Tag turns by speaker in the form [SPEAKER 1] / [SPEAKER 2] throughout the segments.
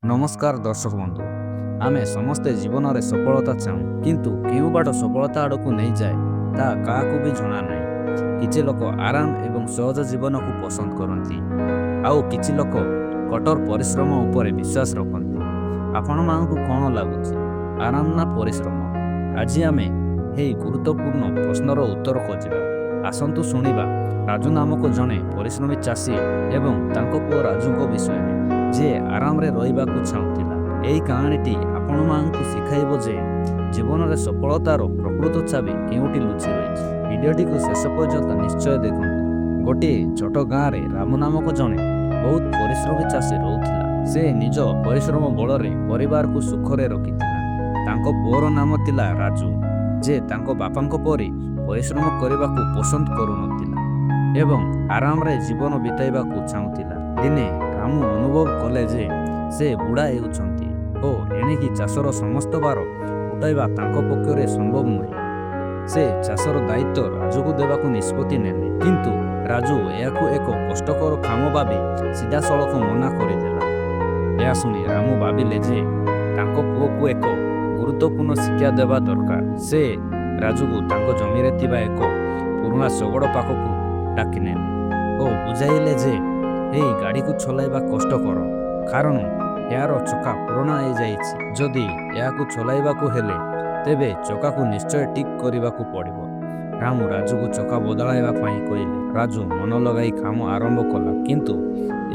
[SPEAKER 1] नमस्कार दर्शक बंधु आमे समस्ते जीवन में सफलता चाहूँ किंतु केउ बाट सफलता आड़ को नहीं जाए ता काहाकू भी जना नहीं। किछि लोक आराम एवं सहज जीवन को पसंद करती आउ किछि लोक कठोर परिश्रम उपरे विश्वास रखती। आपण मानकु कौन लगुच आराम ना परिश्रम? आज आमे हे गुरुत्वपूर्ण प्रश्नर उत्तर खोजा। आसंतु शुणिबा राजू नामक जड़े परिश्रमी चाषी एवं तांको पुओ राजू विषय जे आराम रे रहिबाकू चाहुतिला। एही कहानीटी आपण मानकु शिखाइबो जे जीवन में सफलतार प्रकृत चाबी केउटी लुचि रहिछि। भिडियोटी को शेष पर्यंत निश्चय देखंतु। गोटे छोट गाँव रे रामू नामक जड़े बहुत परिश्रमी चाषी रहुतिला। से निज परिश्रम बल रे परिवार को सुखरे रखिथिला। तांको पुओर नाम थिला राजू जे तांको बापांको परि परिश्रम करबाकू पसंद करुनथिला एवं आराम रे जीवन बिताइबाकू चाहुतिला। दिने रामू अनुभव कले जे से बुढ़ा हेउछंती ओ एणिकी चाषर समस्त बार उठाइबा तांको पक्षरे संभव नुहे। से चाषर दायित्व राजू को देबाकू निष्पत्ति नेले किंतु राजू याकू एक कष्टकर काम भाबी सीधा सड़क मना करदेला। या सुनी रामू भाबिले जे तांको पुओ को एक गुरुत्वपूर्ण शिक्षा देवा दरकार। से राजू को तांको जमी रे थिबा एक पुराना शगड़ पाखकू डाकी नेले ओ बुझाइले जे एई गाड़ी को चलाइबा कष्टकर कारण यार चका पुराना हो जाइछि। जदि याकू चलाइबाकू हेले तेबे चका को निश्चय ठीक करबाकू पड़िबो। रामू राजू को चका बदलाइबा पई कहिले। राजू मन लगाई काम आरंभ कला किंतु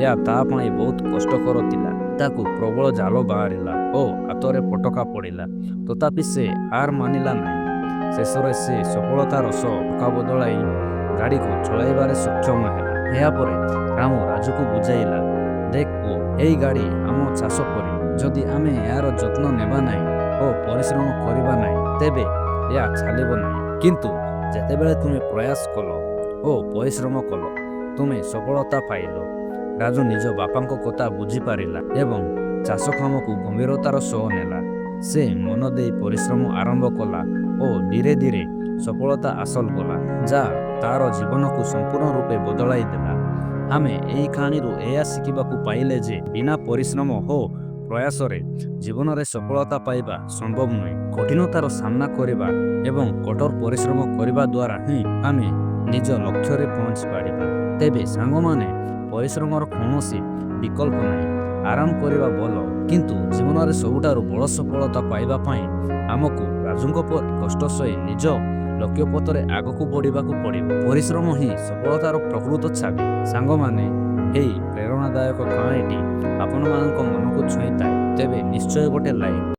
[SPEAKER 1] या ता पई बहुत कष्टकर थिला। ताकू प्रबल जाल बाहरिला ओ हातरे पटका पड़िला तथापि से हार मानिला नहीं। शेषरे से सफलतार सह चका बदलाई गाड़ी को चलाइबारे सक्षम हेला। या परे रामू राजू को बुझाइला देख पुओ एई गाड़ी आम चाष परी जदि आमे यार जत्न नेबा नाही ओ परिश्रम करिबा नाही तेबे या छालिबो नाही किंतु जेतेबेले तुमे प्रयास कलो ओ परिश्रम कलो तुमे सफलता पाइलो। राजू निज बापांको कथा बुझी पारिला एवं चाष काम को गंभीरतार सह नेला। से मन देई परिश्रम आरंभ कला ओ धीरे धीरे सफलता हासिल कला जा तार जीवन को संपूर्ण रूपे बदलाई देला। आमे एही कहानी एया शिखिबाकू पाइले जे बिना परिश्रम हो प्रयास रे जीवन रे सफलता पाइबा संभव नुहे। कठिनतार सामना करिबा एवं कठोर परिश्रम करिबा द्वारा ही आमे निज लक्ष्य रे पहुंच पारिबा। तेबे सांग माने परिश्रमर कौनसी विकल्प नहीं। आराम करिबा भल किंतु जीवन रे सबुठारु बड़ सफलता पाइबा पई आमको राजूंको पर कष्ट सही निज लक्ष्य पथरे आगकू बढ़िबाकू पड़िबो। परिश्रम ही सफलतार प्रकृत छाबी। सांग माने एही प्रेरणादायक कहानीटी आपण मानक मन को छुईताए तेबे निश्चय गोटे लाइक